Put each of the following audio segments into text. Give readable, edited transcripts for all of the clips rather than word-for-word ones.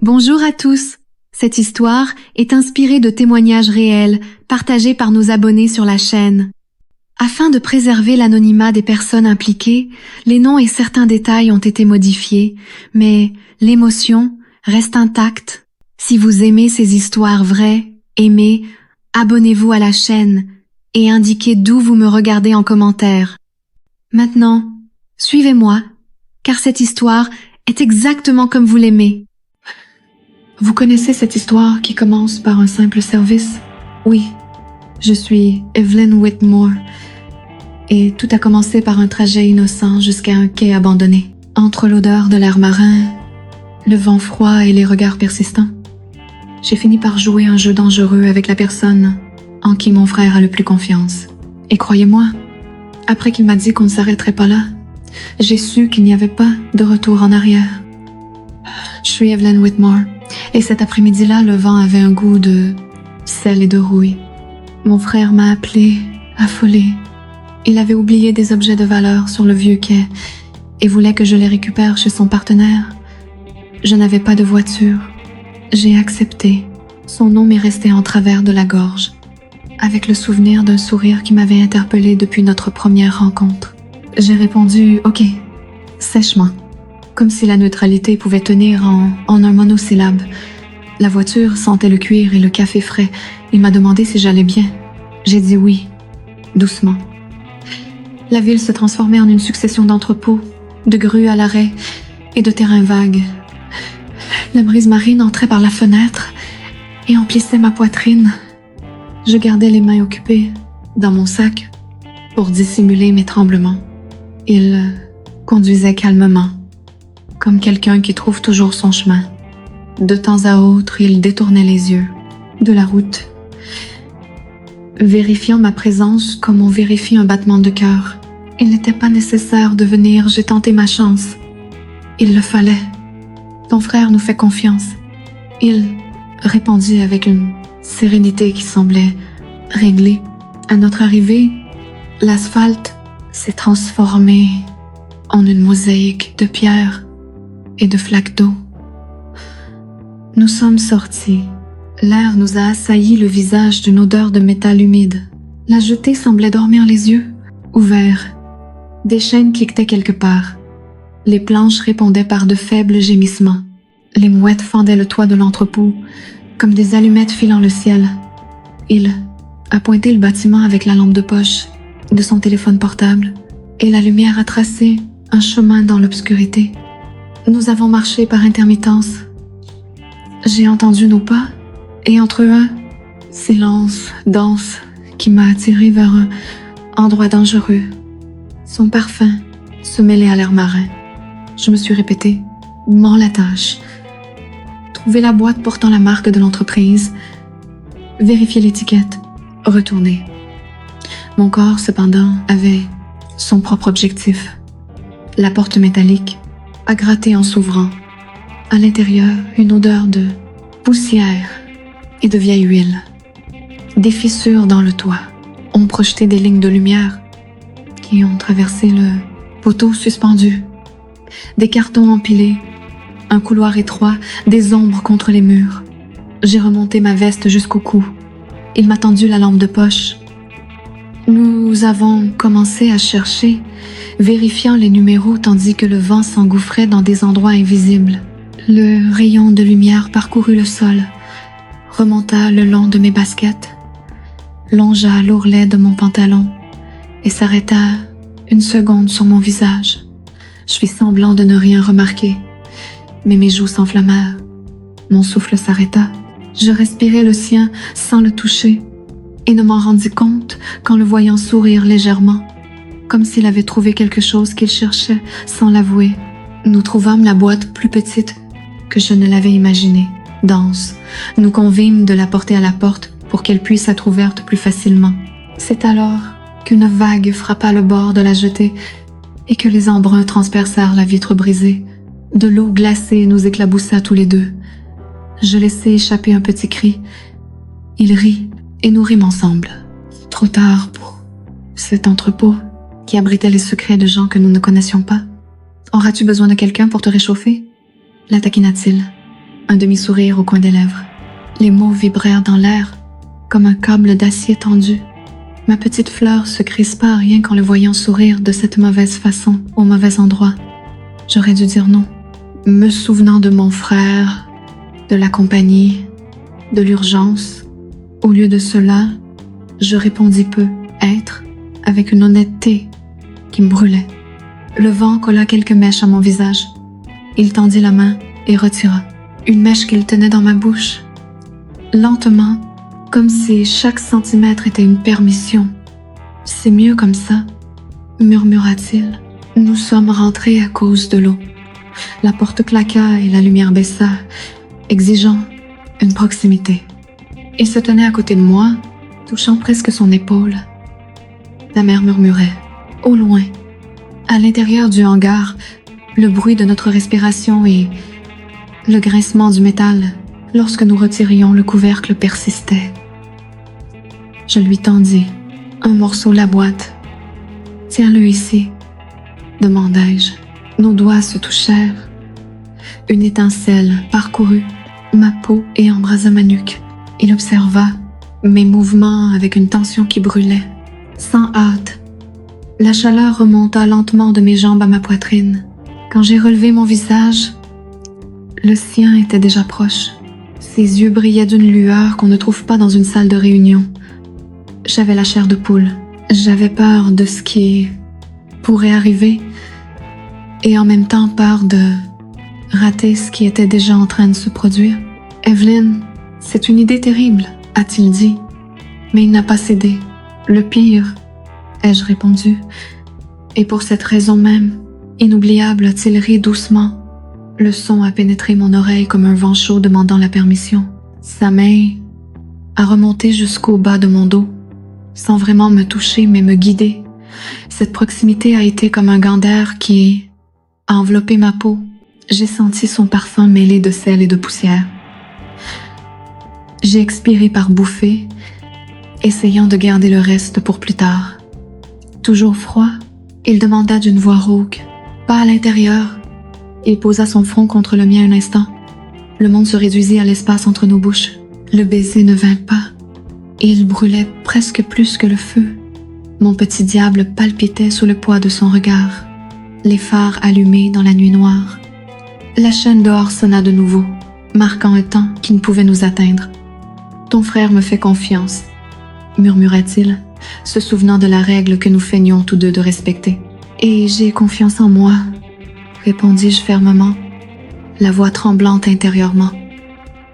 Bonjour à tous. Cette histoire est inspirée de témoignages réels partagés par nos abonnés sur la chaîne. Afin de préserver l'anonymat des personnes impliquées, les noms et certains détails ont été modifiés, mais l'émotion reste intacte. Si vous aimez ces histoires vraies, abonnez-vous à la chaîne et indiquez d'où vous me regardez en commentaire. Maintenant, suivez-moi, car cette histoire est exactement comme vous l'aimez. Vous connaissez cette histoire qui commence par un simple service? Oui, je suis Evelyn Whitmore et tout a commencé par un trajet innocent jusqu'à un quai abandonné. Entre l'odeur de l'air marin, le vent froid et les regards persistants, j'ai fini par jouer un jeu dangereux avec la personne en qui mon frère a le plus confiance. Et croyez-moi, après qu'il m'a dit qu'on ne s'arrêterait pas là, j'ai su qu'il n'y avait pas de retour en arrière. Je suis Evelyn Whitmore. Et cet après-midi-là, le vent avait un goût de sel et de rouille. Mon frère m'a appelé, affolé. Il avait oublié des objets de valeur sur le vieux quai et voulait que je les récupère chez son partenaire. Je n'avais pas de voiture. J'ai accepté. Son nom m'est resté en travers de la gorge, avec le souvenir d'un sourire qui m'avait interpellé depuis notre première rencontre. J'ai répondu « Ok », sèchement, comme si la neutralité pouvait tenir en un monosyllabe. La voiture sentait le cuir et le café frais. Il m'a demandé si j'allais bien. J'ai dit oui, doucement. La ville se transformait en une succession d'entrepôts, de grues à l'arrêt et de terrains vagues. La brise marine entrait par la fenêtre et emplissait ma poitrine. Je gardais les mains occupées dans mon sac pour dissimuler mes tremblements. Il conduisait calmement, comme quelqu'un qui trouve toujours son chemin. De temps à autre, il détournait les yeux de la route, vérifiant ma présence comme on vérifie un battement de cœur. Il n'était pas nécessaire de venir, j'ai tenté ma chance. Il le fallait. Ton frère nous fait confiance. Il répondit avec une sérénité qui semblait réglée. À notre arrivée, l'asphalte s'est transformé en une mosaïque de pierres et de flaques d'eau. Nous sommes sortis. L'air nous a assailli le visage d'une odeur de métal humide. La jetée semblait dormir les yeux ouverts. Des chaînes cliquetaient quelque part. Les planches répondaient par de faibles gémissements. Les mouettes fendaient le toit de l'entrepôt, comme des allumettes filant le ciel. Il a pointé le bâtiment avec la lampe de poche de son téléphone portable, et la lumière a tracé un chemin dans l'obscurité. Nous avons marché par intermittence. J'ai entendu nos pas, et entre eux, un silence dense qui m'a attiré vers un endroit dangereux. Son parfum se mêlait à l'air marin. Je me suis répété, mens la tâche. Trouver la boîte portant la marque de l'entreprise, vérifier l'étiquette, retourner. Mon corps, cependant, avait son propre objectif. La porte métallique a gratté en s'ouvrant. À l'intérieur, une odeur de poussière et de vieille huile. Des fissures dans le toit ont projeté des lignes de lumière qui ont traversé le poteau suspendu. Des cartons empilés, un couloir étroit, des ombres contre les murs. J'ai remonté ma veste jusqu'au cou. Il m'a tendu la lampe de poche. Nous avons commencé à chercher, vérifiant les numéros tandis que le vent s'engouffrait dans des endroits invisibles. Le rayon de lumière parcourut le sol, remonta le long de mes baskets, longea l'ourlet de mon pantalon et s'arrêta une seconde sur mon visage. Je fis semblant de ne rien remarquer, mais mes joues s'enflammèrent. Mon souffle s'arrêta. Je respirai le sien sans le toucher et ne m'en rendis compte qu'en le voyant sourire légèrement, comme s'il avait trouvé quelque chose qu'il cherchait sans l'avouer. Nous trouvâmes la boîte plus petite que je ne l'avais imaginée, dense. Nous convîmes de la porter à la porte pour qu'elle puisse être ouverte plus facilement. C'est alors qu'une vague frappa le bord de la jetée et que les embruns transpercèrent la vitre brisée. De l'eau glacée nous éclaboussa tous les deux. Je laissai échapper un petit cri. Il rit et nous rîmes ensemble. Trop tard pour cet entrepôt qui abritait les secrets de gens que nous ne connaissions pas. Auras-tu besoin de quelqu'un pour te réchauffer? La taquina-t-il. un demi-sourire au coin des lèvres. Les mots vibrèrent dans l'air, comme un câble d'acier tendu. Ma petite fleur se crispa rien qu'en le voyant sourire de cette mauvaise façon, au mauvais endroit. J'aurais dû dire non. Me souvenant de mon frère, de la compagnie, de l'urgence, au lieu de cela, je répondis peu, être, avec une honnêteté qui me brûlait. Le vent colla quelques mèches à mon visage. Il tendit la main et retira. Une mèche qu'il tenait dans ma bouche. Lentement, comme si chaque centimètre était une permission. « C'est mieux comme ça », murmura-t-il. Nous sommes rentrés à cause de l'eau. La porte claqua et la lumière baissa, exigeant une proximité. Il se tenait à côté de moi, touchant presque son épaule. La mère murmurait, au loin. À l'intérieur du hangar, le bruit de notre respiration et le grincement du métal lorsque nous retirions le couvercle persistait. Je lui tendis un morceau de la boîte. « Tiens-le ici », demandai-je. Nos doigts se touchèrent. Une étincelle parcourut ma peau et embrasa ma nuque. Il observa mes mouvements avec une tension qui brûlait. Sans hâte, la chaleur remonta lentement de mes jambes à ma poitrine. Quand j'ai relevé mon visage, le sien était déjà proche. Ses yeux brillaient d'une lueur qu'on ne trouve pas dans une salle de réunion. J'avais la chair de poule. J'avais peur de ce qui pourrait arriver et en même temps peur de rater ce qui était déjà en train de se produire. « Evelyn, c'est une idée terrible », a-t-il dit, mais il n'a pas cédé. « Le pire », ai-je répondu, et pour cette raison même, inoubliable, a-t-il ri doucement. Le son a pénétré mon oreille comme un vent chaud demandant la permission. Sa main a remonté jusqu'au bas de mon dos, sans vraiment me toucher mais me guider. Cette proximité a été comme un gant d'air qui a enveloppé ma peau. J'ai senti son parfum mêlé de sel et de poussière. J'ai expiré par bouffées, essayant de garder le reste pour plus tard. Toujours froid, il demanda d'une voix rauque. « Pas à l'intérieur ». Il posa son front contre le mien un instant. Le monde se réduisit à l'espace entre nos bouches. Le baiser ne vint pas. Il brûlait presque plus que le feu. Mon petit diable palpitait sous le poids de son regard. Les phares allumés dans la nuit noire. La chaîne dehors sonna de nouveau, marquant un temps qui ne pouvait nous atteindre. « Ton frère me fait confiance », murmura-t-il, se souvenant de la règle que nous feignions tous deux de respecter. « Et j'ai confiance en moi », répondis-je fermement, la voix tremblante intérieurement.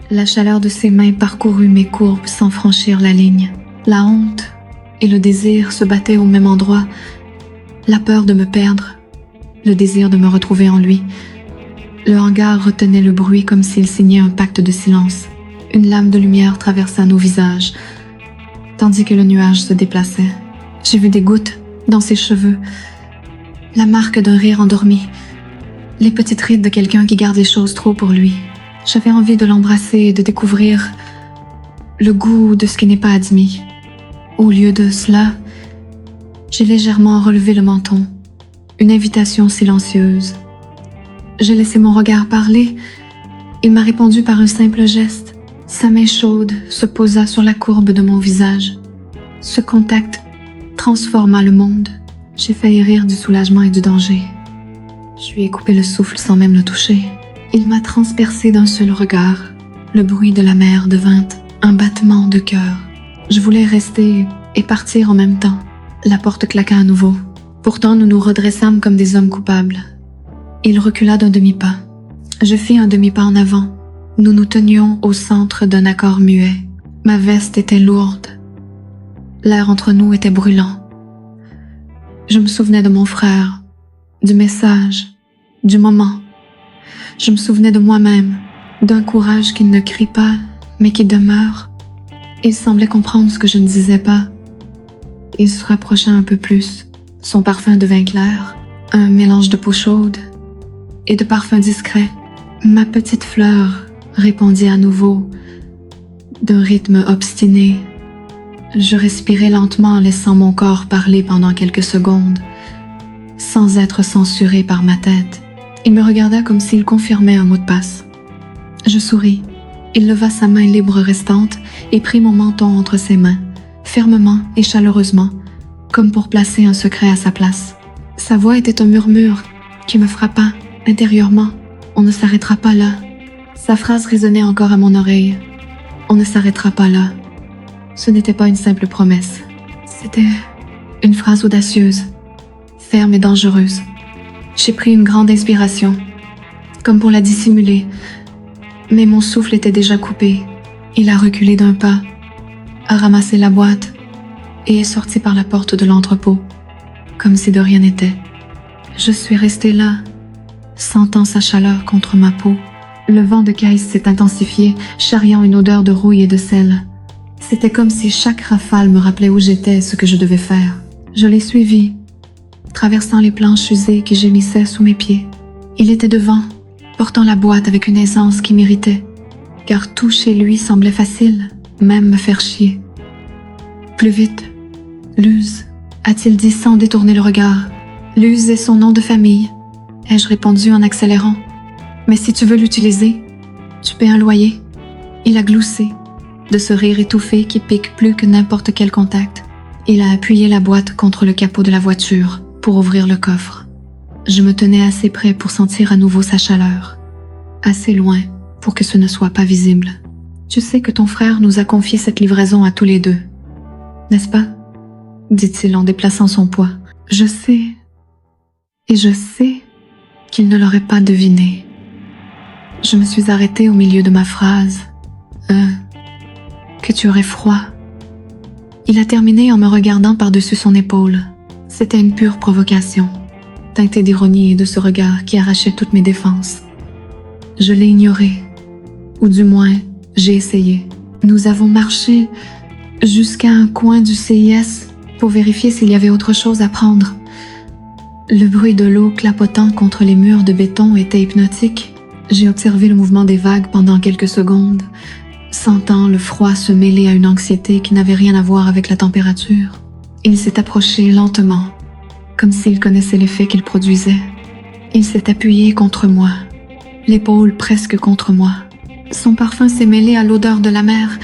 La chaleur de ses mains parcourut mes courbes sans franchir la ligne. La honte et le désir se battaient au même endroit. La peur de me perdre, le désir de me retrouver en lui. Le hangar retenait le bruit comme s'il signait un pacte de silence. Une lame de lumière traversa nos visages, tandis que le nuage se déplaçait. J'ai vu des gouttes dans ses cheveux, la marque d'un rire endormi, les petites rides de quelqu'un qui garde les choses trop pour lui. J'avais envie de l'embrasser et de découvrir le goût de ce qui n'est pas admis. Au lieu de cela, j'ai légèrement relevé le menton, une invitation silencieuse. J'ai laissé mon regard parler. Il m'a répondu par un simple geste. Sa main chaude se posa sur la courbe de mon visage. Ce contact transforma le monde. J'ai failli rire du soulagement et du danger. Je lui ai coupé le souffle sans même le toucher. Il m'a transpercé d'un seul regard. Le bruit de la mer devint un battement de cœur. Je voulais rester et partir en même temps. La porte claqua à nouveau. Pourtant, nous nous redressâmes comme des hommes coupables. Il recula d'un demi-pas. Je fis un demi-pas en avant. Nous nous tenions au centre d'un accord muet. Ma veste était lourde. L'air entre nous était brûlant. Je me souvenais de mon frère, du message, du moment. Je me souvenais de moi-même, d'un courage qui ne crie pas, mais qui demeure. Il semblait comprendre ce que je ne disais pas. Il se rapprocha un peu plus. Son parfum devint clair, un mélange de peau chaude et de parfum discret. Ma petite fleur répondit à nouveau, d'un rythme obstiné. Je respirais lentement en laissant mon corps parler pendant quelques secondes, sans être censuré par ma tête. Il me regarda comme s'il confirmait un mot de passe. Je souris. Il leva sa main libre restante et prit mon menton entre ses mains, fermement et chaleureusement, comme pour placer un secret à sa place. Sa voix était un murmure qui me frappa intérieurement. On ne s'arrêtera pas là. Sa phrase résonnait encore à mon oreille. On ne s'arrêtera pas là. Ce n'était pas une simple promesse. C'était une phrase audacieuse, ferme et dangereuse. J'ai pris une grande inspiration, comme pour la dissimuler, mais mon souffle était déjà coupé. Il a reculé d'un pas, a ramassé la boîte et est sorti par la porte de l'entrepôt, comme si de rien n'était. Je suis restée là, sentant sa chaleur contre ma peau. Le vent de Caïs s'est intensifié, charriant une odeur de rouille et de sel. C'était comme si chaque rafale me rappelait où j'étais et ce que je devais faire. Je l'ai suivi, traversant les planches usées qui gémissaient sous mes pieds. Il était devant, portant la boîte avec une aisance qui m'irritait, car tout chez lui semblait facile, même me faire chier. Plus vite, Luz, a-t-il dit sans détourner le regard. Luz est son nom de famille, ai-je répondu en accélérant. Mais si tu veux l'utiliser, tu paies un loyer. Il a gloussé, de ce rire étouffé qui pique plus que n'importe quel contact. Il a appuyé la boîte contre le capot de la voiture pour ouvrir le coffre. Je me tenais assez près pour sentir à nouveau sa chaleur, assez loin pour que ce ne soit pas visible. Tu sais que ton frère nous a confié cette livraison à tous les deux, n'est-ce pas? Dit-il en déplaçant son poids. Je sais, et je sais qu'il ne l'aurait pas deviné. Je me suis arrêtée au milieu de ma phrase. Que tu aurais froid. Il a terminé en me regardant par-dessus son épaule. C'était une pure provocation, teintée d'ironie et de ce regard qui arrachait toutes mes défenses. Je l'ai ignoré, ou du moins, j'ai essayé. Nous avons marché jusqu'à un coin du CIS pour vérifier s'il y avait autre chose à prendre. Le bruit de l'eau clapotant contre les murs de béton était hypnotique. J'ai observé le mouvement des vagues pendant quelques secondes, sentant le froid se mêler à une anxiété qui n'avait rien à voir avec la température. Il s'est approché lentement, comme s'il connaissait l'effet qu'il produisait. Il s'est appuyé contre moi, l'épaule presque contre moi. Son parfum s'est mêlé à l'odeur de la mer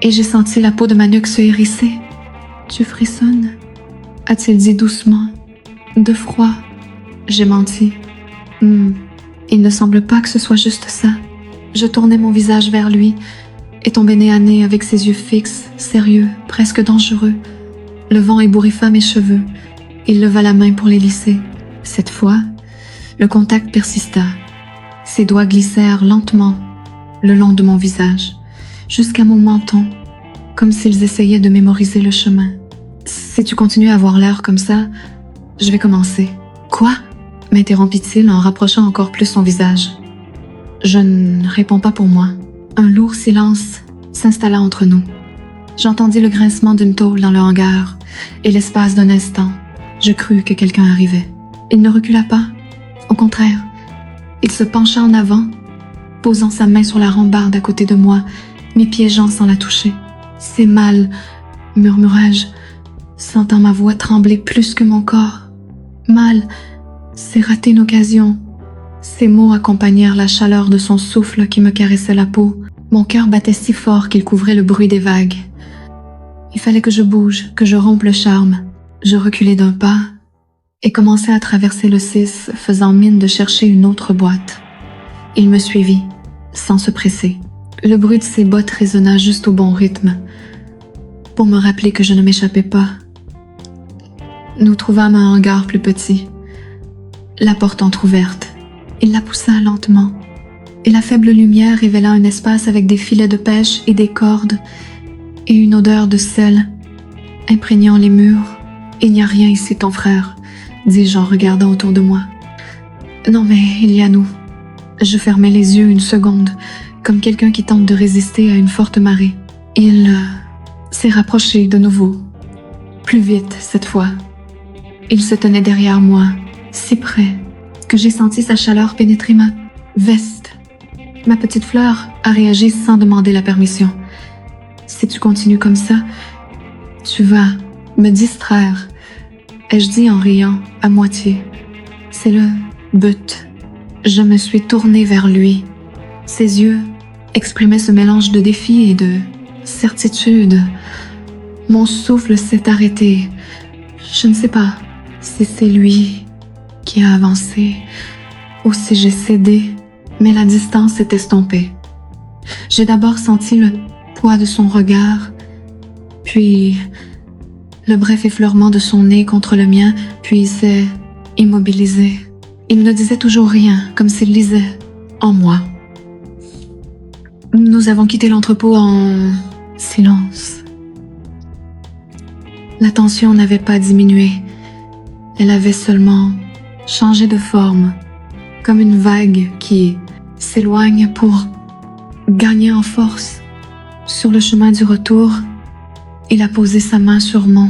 et j'ai senti la peau de ma nuque se hérisser. « Tu frissonnes ?» a-t-il dit doucement. « De froid. » J'ai menti. Il ne semble pas que ce soit juste ça. Je tournai mon visage vers lui et tombai nez à nez avec ses yeux fixes, sérieux, presque dangereux. Le vent ébouriffa mes cheveux. Il leva la main pour les lisser. Cette fois, le contact persista. Ses doigts glissèrent lentement le long de mon visage, jusqu'à mon menton, comme s'ils essayaient de mémoriser le chemin. « Si tu continues à avoir l'air comme ça, je vais commencer. »« Quoi ?» m'interrompit-il en rapprochant encore plus son visage. Je ne réponds pas pour moi. Un lourd silence s'installa entre nous. J'entendis le grincement d'une tôle dans le hangar, et l'espace d'un instant, je crus que quelqu'un arrivait. Il ne recula pas. Au contraire, il se pencha en avant, posant sa main sur la rambarde à côté de moi, m'y piégeant sans la toucher. « C'est mal, » murmurai-je, sentant ma voix trembler plus que mon corps. « Mal, c'est rater une occasion. » Ces mots accompagnèrent la chaleur de son souffle qui me caressait la peau. Mon cœur battait si fort qu'il couvrait le bruit des vagues. Il fallait que je bouge, que je rompe le charme. Je reculai d'un pas et commençai à traverser le 6, faisant mine de chercher une autre boîte. Il me suivit, sans se presser. Le bruit de ses bottes résonna juste au bon rythme, pour me rappeler que je ne m'échappais pas. Nous trouvâmes un hangar plus petit, la porte entr'ouverte. Il la poussa lentement, et la faible lumière révéla un espace avec des filets de pêche et des cordes, et une odeur de sel imprégnant les murs. « Il n'y a rien ici, ton frère, » dis-je en regardant autour de moi. « Non, mais il y a nous. » Je fermai les yeux une seconde, comme quelqu'un qui tente de résister à une forte marée. Il s'est rapproché de nouveau, plus vite cette fois. Il se tenait derrière moi, si près, que j'ai senti sa chaleur pénétrer ma veste. Ma petite fleur a réagi sans demander la permission. « Si tu continues comme ça, tu vas me distraire, » ai-je dit en riant à moitié. « C'est le but. » Je me suis tournée vers lui. Ses yeux exprimait ce mélange de défi et de certitude. Mon souffle s'est arrêté. Je ne sais pas si c'est lui qui a avancé ou si j'ai cédé, mais la distance s'est estompée. J'ai d'abord senti le poids de son regard, puis le bref effleurement de son nez contre le mien, puis il s'est immobilisé. Il ne disait toujours rien, comme s'il lisait en moi. Nous avons quitté l'entrepôt en silence. La tension n'avait pas diminué. Elle avait seulement changé de forme, comme une vague qui s'éloigne pour gagner en force. Sur le chemin du retour, il a posé sa main sur mon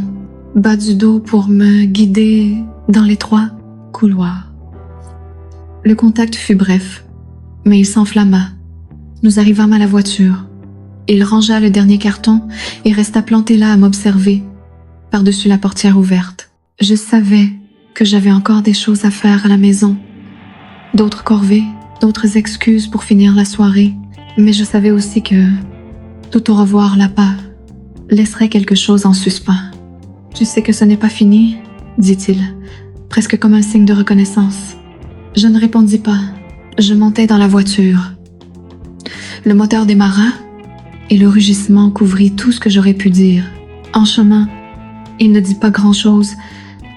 bas du dos pour me guider dans l'étroit couloir. Le contact fut bref, mais il s'enflamma. Nous arrivâmes à la voiture. Il rangea le dernier carton et resta planté là à m'observer, par-dessus la portière ouverte. Je savais que j'avais encore des choses à faire à la maison, d'autres corvées, d'autres excuses pour finir la soirée, mais je savais aussi que tout au revoir là-bas laisserait quelque chose en suspens. « Tu sais que ce n'est pas fini ?» dit-il, presque comme un signe de reconnaissance. Je ne répondis pas. Je montai dans la voiture. Le moteur démarra et le rugissement couvrit tout ce que j'aurais pu dire. En chemin, il ne dit pas grand-chose,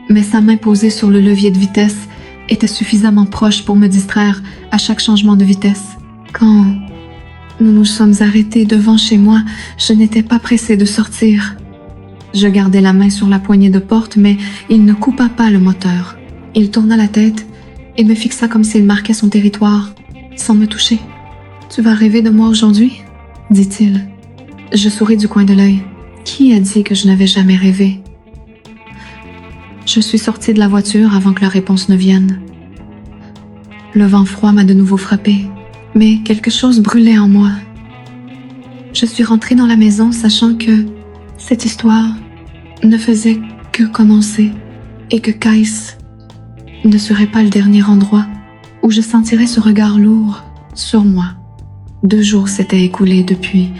mais sa main posée sur le levier de vitesse était suffisamment proche pour me distraire à chaque changement de vitesse. Quand nous nous sommes arrêtés devant chez moi, je n'étais pas pressée de sortir. Je gardais la main sur la poignée de porte, mais il ne coupa pas le moteur. Il tourna la tête et me fixa comme s'il marquait son territoire, sans me toucher. « Tu vas rêver de moi aujourd'hui ?» dit-il. Je souris du coin de l'œil. Qui a dit que je n'avais jamais rêvé? Je suis sortie de la voiture avant que la réponse ne vienne. Le vent froid m'a de nouveau frappée, mais quelque chose brûlait en moi. Je suis rentrée dans la maison sachant que cette histoire ne faisait que commencer et que Kais ne serait pas le dernier endroit où je sentirais ce regard lourd sur moi. 2 jours s'étaient écoulés depuis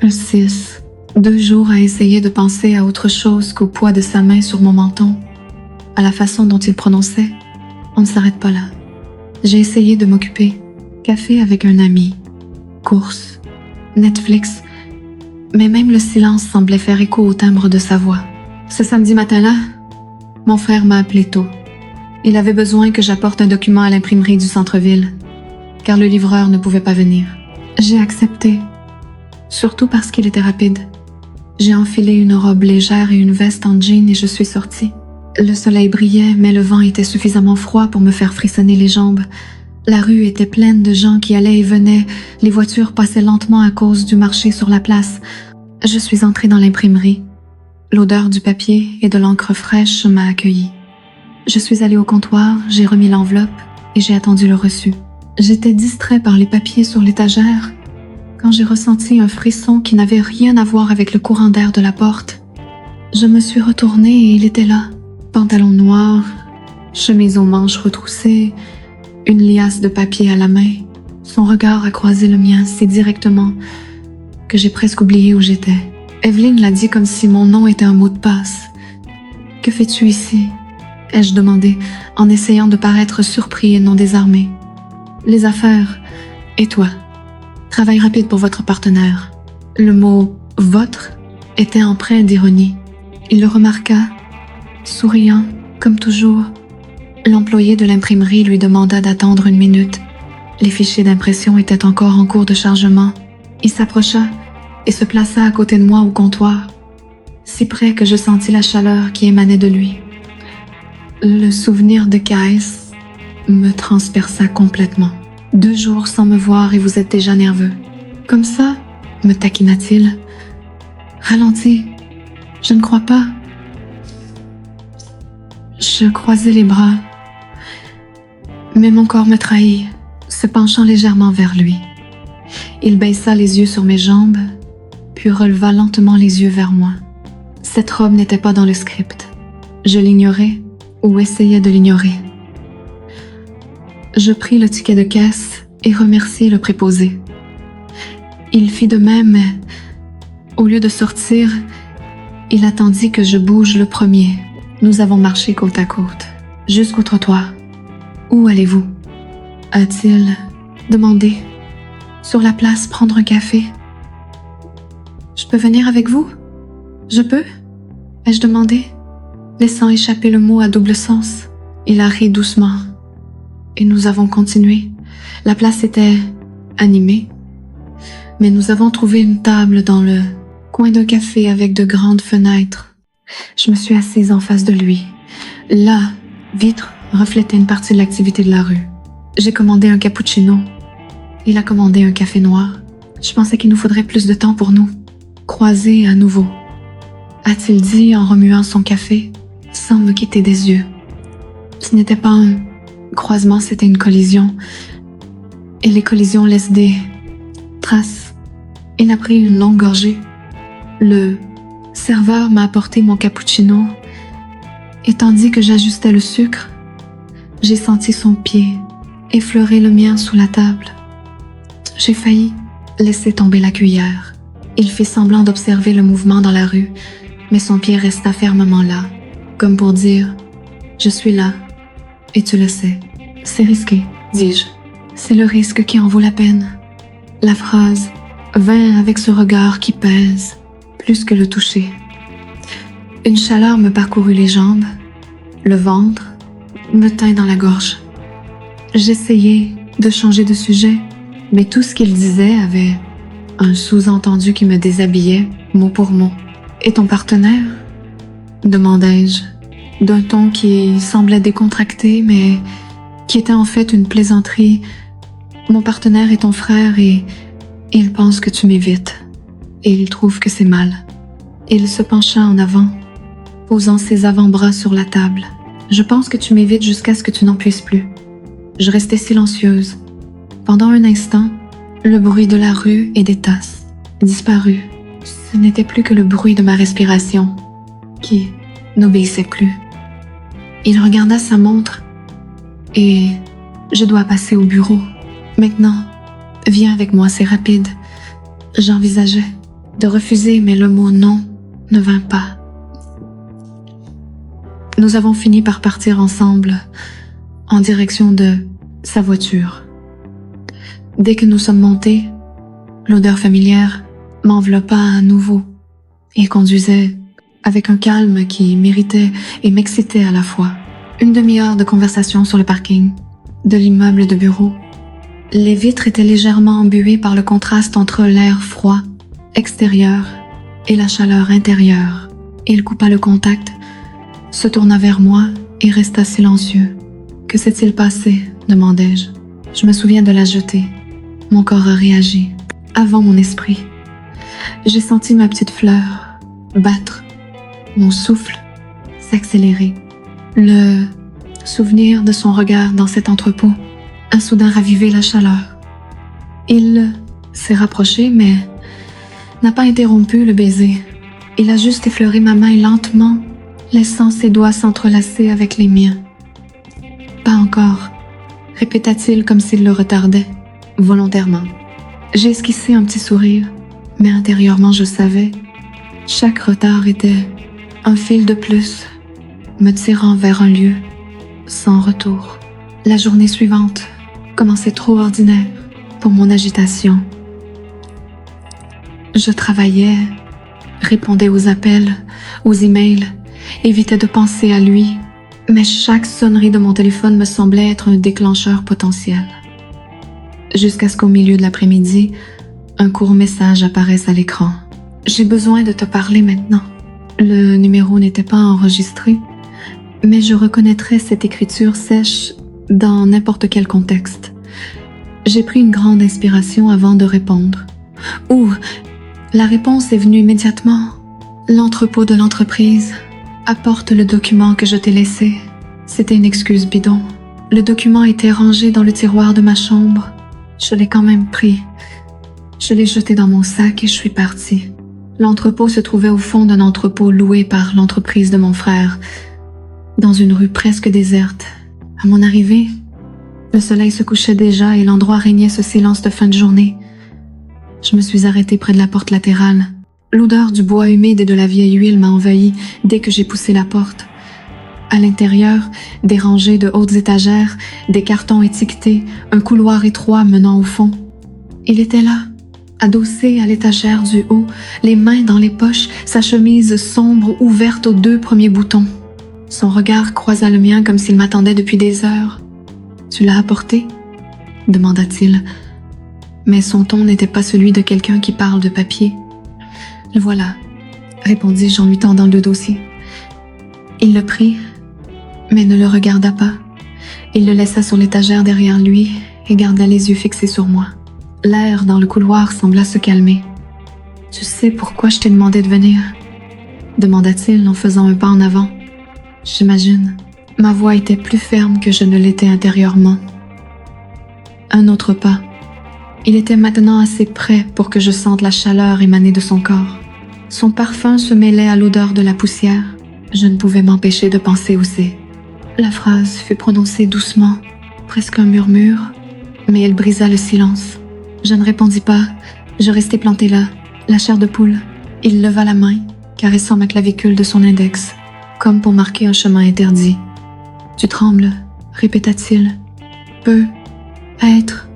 le 6. 2 jours à essayer de penser à autre chose qu'au poids de sa main sur mon menton, à la façon dont il prononçait. On ne s'arrête pas là. J'ai essayé de m'occuper. Café avec un ami, courses, Netflix, mais même le silence semblait faire écho au timbre de sa voix. Ce samedi matin-là, mon frère m'a appelé tôt. Il avait besoin que j'apporte un document à l'imprimerie du centre-ville, car le livreur ne pouvait pas venir. J'ai accepté, surtout parce qu'il était rapide. J'ai enfilé une robe légère et une veste en jean et je suis sortie. Le soleil brillait, mais le vent était suffisamment froid pour me faire frissonner les jambes. La rue était pleine de gens qui allaient et venaient. Les voitures passaient lentement à cause du marché sur la place. Je suis entrée dans l'imprimerie. L'odeur du papier et de l'encre fraîche m'a accueillie. Je suis allée au comptoir, j'ai remis l'enveloppe et j'ai attendu le reçu. J'étais distrait par les papiers sur l'étagère quand j'ai ressenti un frisson qui n'avait rien à voir avec le courant d'air de la porte. Je me suis retournée et il était là. Pantalon noir, chemise aux manches retroussées, une liasse de papier à la main. Son regard a croisé le mien si directement que j'ai presque oublié où j'étais. Evelyne l'a dit comme si mon nom était un mot de passe. « Que fais-tu ici ?» ai-je demandé, en essayant de paraître surpris et non désarmé. « Les affaires. Et toi? Travail rapide pour votre partenaire. » Le mot « votre » était empreint d'ironie. Il le remarqua, souriant, comme toujours. L'employé de l'imprimerie lui demanda d'attendre 1 minute. Les fichiers d'impression étaient encore en cours de chargement. Il s'approcha et se plaça à côté de moi au comptoir, si près que je sentis la chaleur qui émanait de lui. Le souvenir de Kais me transperça complètement. 2 jours sans me voir et vous êtes déjà nerveux. Comme ça, me taquina-t-il. Ralentis, je ne crois pas. Je croisai les bras, mais mon corps me trahit, se penchant légèrement vers lui. Il baissa les yeux sur mes jambes, puis releva lentement les yeux vers moi. Cette robe n'était pas dans le script. Je l'ignorais ou essayais de l'ignorer. Je pris le ticket de caisse et remerciai le préposé. Il fit de même, mais au lieu de sortir, il attendit que je bouge le premier. Nous avons marché côte à côte, jusqu'au trottoir. Où allez-vous? A-t-il demandé. Sur la place, prendre un café. Je peux venir avec vous? Je peux? Ai-je demandé, laissant échapper le mot à double sens. Il a ri doucement. Et nous avons continué. La place était animée. Mais nous avons trouvé une table dans le coin d'un café avec de grandes fenêtres. Je me suis assise en face de lui. La vitre reflétait une partie de l'activité de la rue. J'ai commandé un cappuccino. Il a commandé un café noir. Je pensais qu'il nous faudrait plus de temps pour nous croiser à nouveau. A-t-il dit en remuant son café, sans me quitter des yeux. Ce n'était pas un croisement, c'était une collision. Et les collisions laissent des traces. Il a pris une longue gorgée. Le serveur m'a apporté mon cappuccino. Et tandis que j'ajustais le sucre, j'ai senti son pied effleurer le mien sous la table. J'ai failli laisser tomber la cuillère. Il fit semblant d'observer le mouvement dans la rue, mais son pied resta fermement là, comme pour dire « Je suis là, et tu le sais. C'est risqué, dis-je. C'est le risque qui en vaut la peine. » La phrase vint avec ce regard qui pèse, plus que le toucher. Une chaleur me parcourut les jambes, le ventre me tint dans la gorge. J'essayai de changer de sujet, mais tout ce qu'il disait avait un sous-entendu qui me déshabillait, mot pour mot. « Et ton partenaire ?» demandai-je, d'un ton qui semblait décontracté, mais qui était en fait une plaisanterie. « Mon partenaire est ton frère et il pense que tu m'évites. Et il trouve que c'est mal. » Il se pencha en avant, posant ses avant-bras sur la table. « Je pense que tu m'évites jusqu'à ce que tu n'en puisses plus. » Je restais silencieuse. Pendant un instant, le bruit de la rue et des tasses disparut. Ce n'était plus que le bruit de ma respiration, qui n'obéissait plus. Il regarda sa montre et je dois passer au bureau. Maintenant, viens avec moi, c'est rapide. J'envisageais de refuser, mais le mot non ne vint pas. Nous avons fini par partir ensemble en direction de sa voiture. Dès que nous sommes montés, l'odeur familière m'enveloppa à nouveau et conduisait avec un calme qui m'irritait et m'excitait à la fois. Une demi-heure de conversation sur le parking de l'immeuble de bureau. Les vitres étaient légèrement embuées par le contraste entre l'air froid extérieur et la chaleur intérieure. Il coupa le contact, se tourna vers moi et resta silencieux. « Que s'est-il passé ?» demandai-je. Je me souviens de la jetée. Mon corps a réagi, avant mon esprit. J'ai senti ma petite fleur battre, mon souffle s'accélérer. Le souvenir de son regard dans cet entrepôt a soudain ravivé la chaleur. Il s'est rapproché, mais n'a pas interrompu le baiser. Il a juste effleuré ma main lentement, laissant ses doigts s'entrelacer avec les miens. « Pas encore », répéta-t-il comme s'il le retardait, volontairement. J'ai esquissé un petit sourire, mais intérieurement je savais. Chaque retard était un fil de plus, me tirant vers un lieu sans retour. La journée suivante commençait trop ordinaire pour mon agitation. Je travaillais, répondais aux appels, aux emails, évitais de penser à lui, mais chaque sonnerie de mon téléphone me semblait être un déclencheur potentiel. Jusqu'à ce qu'au milieu de l'après-midi, un court message apparaisse à l'écran. « J'ai besoin de te parler maintenant. » Le numéro n'était pas enregistré, mais je reconnaîtrais cette écriture sèche dans n'importe quel contexte. J'ai pris une grande inspiration avant de répondre. « Ouh, la réponse est venue immédiatement. L'entrepôt de l'entreprise apporte le document que je t'ai laissé. » C'était une excuse bidon. Le document était rangé dans le tiroir de ma chambre. Je l'ai quand même pris. Je l'ai jeté dans mon sac et je suis partie. L'entrepôt se trouvait au fond d'un entrepôt loué par l'entreprise de mon frère, dans une rue presque déserte. À mon arrivée, le soleil se couchait déjà et l'endroit régnait ce silence de fin de journée. Je me suis arrêtée près de la porte latérale. L'odeur du bois humide et de la vieille huile m'a envahie dès que j'ai poussé la porte. À l'intérieur, des rangées de hautes étagères, des cartons étiquetés, un couloir étroit menant au fond. Il était là, adossé à l'étagère du haut, les mains dans les poches, sa chemise sombre ouverte aux 2 premiers boutons. Son regard croisa le mien comme s'il m'attendait depuis des heures. « Tu l'as apporté ?» demanda-t-il. Mais son ton n'était pas celui de quelqu'un qui parle de papier. « Le voilà », répondis-je en lui tendant le dossier. Il le prit, mais ne le regarda pas. Il le laissa sur l'étagère derrière lui et garda les yeux fixés sur moi. L'air dans le couloir sembla se calmer. « Tu sais pourquoi je t'ai demandé de venir ?» demanda-t-il en faisant un pas en avant. « J'imagine. » Ma voix était plus ferme que je ne l'étais intérieurement. Un autre pas. Il était maintenant assez près pour que je sente la chaleur émaner de son corps. Son parfum se mêlait à l'odeur de la poussière. Je ne pouvais m'empêcher de penser aussi. La phrase fut prononcée doucement, presque un murmure, mais elle brisa le silence. Je ne répondis pas, je restai plantée là, la chair de poule. Il leva la main, caressant ma clavicule de son index, comme pour marquer un chemin interdit. « Tu trembles », répéta-t-il. « Peut être. »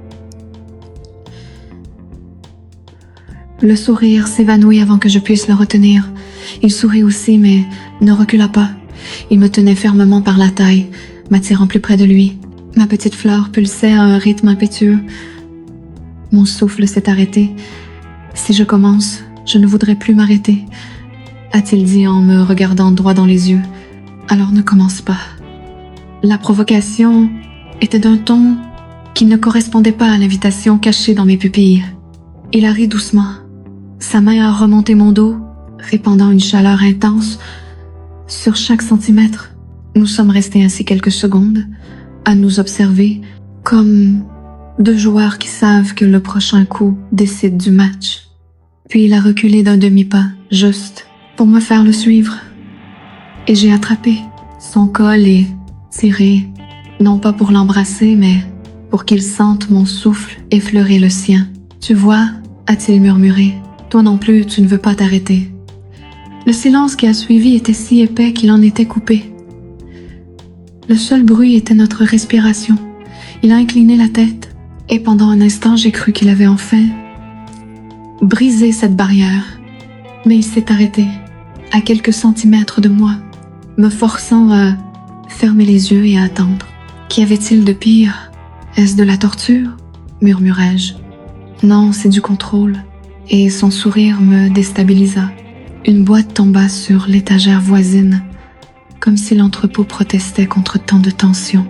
Le sourire s'évanouit avant que je puisse le retenir. Il sourit aussi, mais ne recula pas. Il me tenait fermement par la taille, m'attirant plus près de lui. Ma petite fleur pulsait à un rythme impétueux. Mon souffle s'est arrêté. Si je commence, je ne voudrais plus m'arrêter, a-t-il dit en me regardant droit dans les yeux. Alors ne commence pas. La provocation était d'un ton qui ne correspondait pas à l'invitation cachée dans mes pupilles. Il a ri doucement. Sa main a remonté mon dos, répandant une chaleur intense sur chaque centimètre. Nous sommes restés ainsi quelques secondes, à nous observer, comme 2 joueurs qui savent que le prochain coup décide du match. Puis il a reculé d'un demi-pas, juste, pour me faire le suivre. Et j'ai attrapé son col et tiré, non pas pour l'embrasser, mais pour qu'il sente mon souffle effleurer le sien. « Tu vois » a-t-il murmuré, « toi non plus, tu ne veux pas t'arrêter. » Le silence qui a suivi était si épais qu'il en était coupé. Le seul bruit était notre respiration. Il a incliné la tête, et pendant un instant, j'ai cru qu'il avait enfin brisé cette barrière. Mais il s'est arrêté, à quelques centimètres de moi, me forçant à fermer les yeux et à attendre. Qu'y avait-il de pire? Est-ce de la torture? Murmurai-je. Non, c'est du contrôle. Et son sourire me déstabilisa. Une boîte tomba sur l'étagère voisine, comme si l'entrepôt protestait contre tant de tension.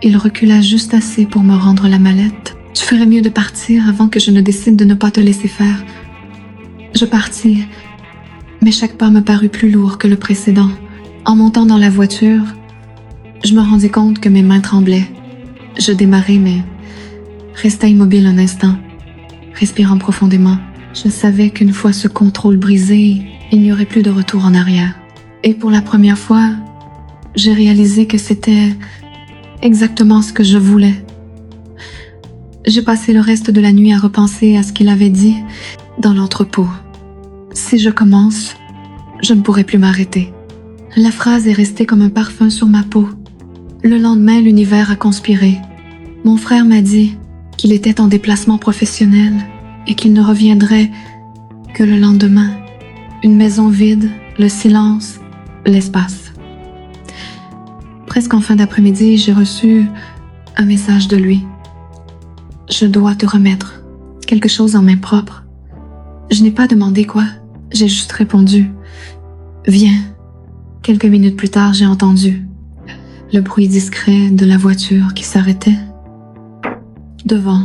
Il recula juste assez pour me rendre la mallette. « Tu ferais mieux de partir avant que je ne décide de ne pas te laisser faire. » Je partis, mais chaque pas me parut plus lourd que le précédent. En montant dans la voiture, je me rendis compte que mes mains tremblaient. Je démarrai, mais resta immobile un instant, respirant profondément. Je savais qu'une fois ce contrôle brisé, il n'y aurait plus de retour en arrière. Et pour la première fois, j'ai réalisé que c'était exactement ce que je voulais. J'ai passé le reste de la nuit à repenser à ce qu'il avait dit dans l'entrepôt. Si je commence, je ne pourrai plus m'arrêter. La phrase est restée comme un parfum sur ma peau. Le lendemain, l'univers a conspiré. Mon frère m'a dit qu'il était en déplacement professionnel et qu'il ne reviendrait que le lendemain. Une maison vide, le silence, l'espace. Presque en fin d'après-midi, j'ai reçu un message de lui. Je dois te remettre quelque chose en main propre. Je n'ai pas demandé quoi, j'ai juste répondu. Viens. Quelques minutes plus tard, j'ai entendu le bruit discret de la voiture qui s'arrêtait devant.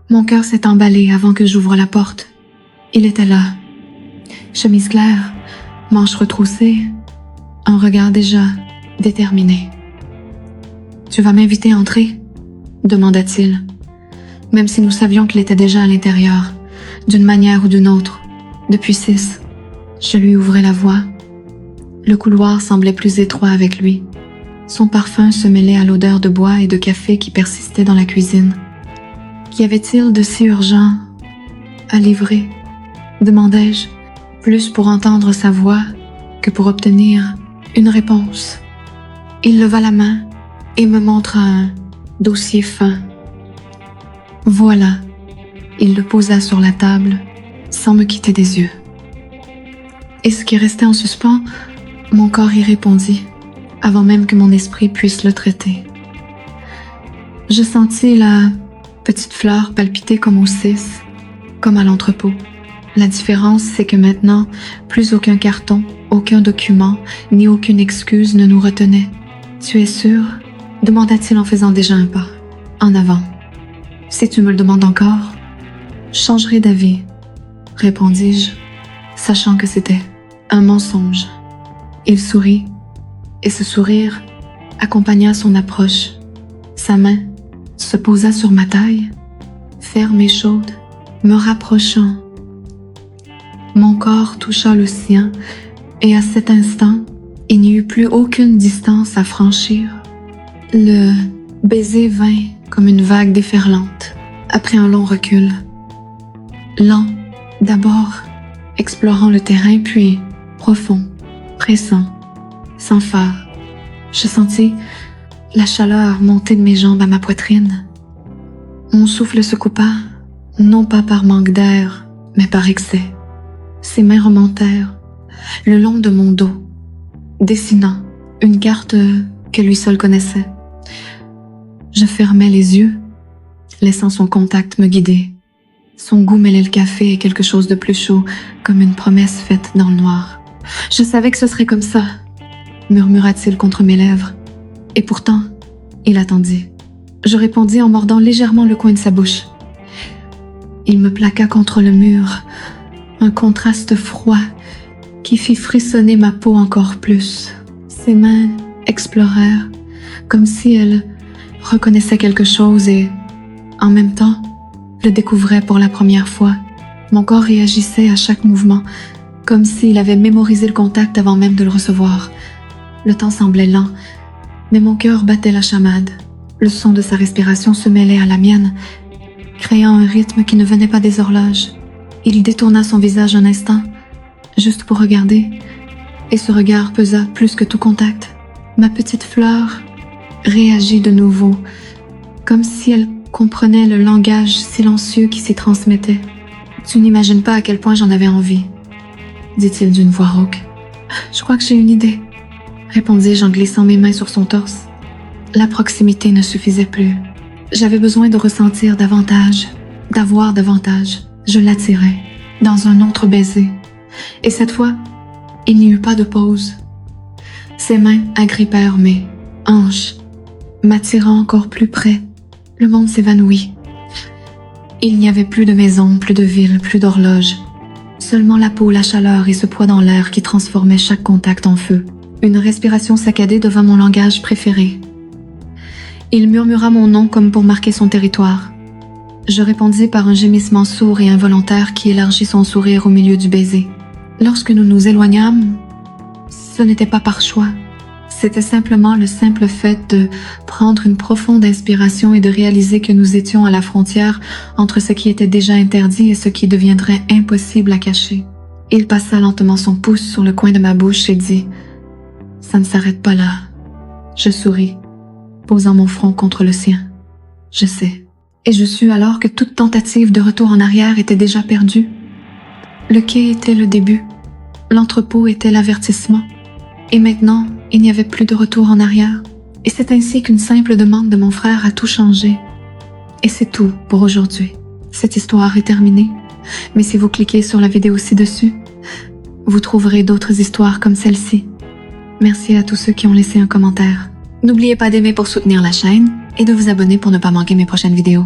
Mon cœur s'est emballé avant que j'ouvre la porte. Il était là. Chemise claire, manches retroussées, un regard déjà déterminé. « Tu vas m'inviter à entrer ?» demanda-t-il. Même si nous savions qu'il était déjà à l'intérieur, d'une manière ou d'une autre, depuis 6, je lui ouvrais la voie. Le couloir semblait plus étroit avec lui. Son parfum se mêlait à l'odeur de bois et de café qui persistait dans la cuisine. Qu'y avait-il de si urgent à livrer? Demandai-je, plus pour entendre sa voix que pour obtenir une réponse. Il leva la main et me montra un dossier fin. Voilà, il le posa sur la table sans me quitter des yeux. Et ce qui restait en suspens, mon corps y répondit, avant même que mon esprit puisse le traiter. Je sentis la petite fleur palpiter comme au 6, comme à l'entrepôt. La différence, c'est que maintenant, plus aucun carton, aucun document, ni aucune excuse ne nous retenait. « Tu es sûr ?» demanda-t-il en faisant déjà un pas. En avant. « Si tu me le demandes encore, je changerai d'avis, » répondis-je, sachant que c'était un mensonge. Il sourit, et ce sourire accompagna son approche. Sa main se posa sur ma taille, ferme et chaude, me rapprochant. Mon corps toucha le sien, et à cet instant, il n'y eut plus aucune distance à franchir. Le baiser vint comme une vague déferlante, après un long recul. Lent, d'abord, explorant le terrain, puis profond, pressant, sans phare. Je sentis la chaleur monter de mes jambes à ma poitrine. Mon souffle se coupa, non pas par manque d'air, mais par excès. Ses mains remontèrent le long de mon dos, dessinant une carte que lui seul connaissait. Je fermais les yeux, laissant son contact me guider. Son goût mêlait le café et quelque chose de plus chaud, comme une promesse faite dans le noir. « Je savais que ce serait comme ça », murmura-t-il contre mes lèvres. Et pourtant, il attendit. Je répondis en mordant légèrement le coin de sa bouche. Il me plaqua contre le mur, un contraste froid qui fit frissonner ma peau encore plus. Ses mains explorèrent, comme si elles reconnaissaient quelque chose et, en même temps, le découvraient pour la première fois. Mon corps réagissait à chaque mouvement, comme s'il avait mémorisé le contact avant même de le recevoir. Le temps semblait lent, mais mon cœur battait la chamade. Le son de sa respiration se mêlait à la mienne, créant un rythme qui ne venait pas des horloges. Il détourna son visage un instant, juste pour regarder, et ce regard pesa plus que tout contact. Ma petite fleur réagit de nouveau, comme si elle comprenait le langage silencieux qui s'y transmettait. « Tu n'imagines pas à quel point j'en avais envie, » dit-il d'une voix rauque. « Je crois que j'ai une idée, » répondis-je en glissant mes mains sur son torse. La proximité ne suffisait plus. J'avais besoin de ressentir davantage, d'avoir davantage. Je l'attirais, dans un autre baiser. Et cette fois, il n'y eut pas de pause. Ses mains agrippèrent mes hanches, m'attirant encore plus près. Le monde s'évanouit. Il n'y avait plus de maison, plus de ville, plus d'horloge. Seulement la peau, la chaleur et ce poids dans l'air qui transformait chaque contact en feu. Une respiration saccadée devint mon langage préféré. Il murmura mon nom comme pour marquer son territoire. Je répondis par un gémissement sourd et involontaire qui élargit son sourire au milieu du baiser. Lorsque nous nous éloignâmes, ce n'était pas par choix. C'était simplement le simple fait de prendre une profonde inspiration et de réaliser que nous étions à la frontière entre ce qui était déjà interdit et ce qui deviendrait impossible à cacher. Il passa lentement son pouce sur le coin de ma bouche et dit « Ça ne s'arrête pas là. » Je souris, posant mon front contre le sien. « Je sais. » Et je sus alors que toute tentative de retour en arrière était déjà perdue. Le quai était le début, l'entrepôt était l'avertissement, et maintenant, il n'y avait plus de retour en arrière. Et c'est ainsi qu'une simple demande de mon frère a tout changé. Et c'est tout pour aujourd'hui. Cette histoire est terminée, mais si vous cliquez sur la vidéo ci-dessus, vous trouverez d'autres histoires comme celle-ci. Merci à tous ceux qui ont laissé un commentaire. N'oubliez pas d'aimer pour soutenir la chaîne et de vous abonner pour ne pas manquer mes prochaines vidéos.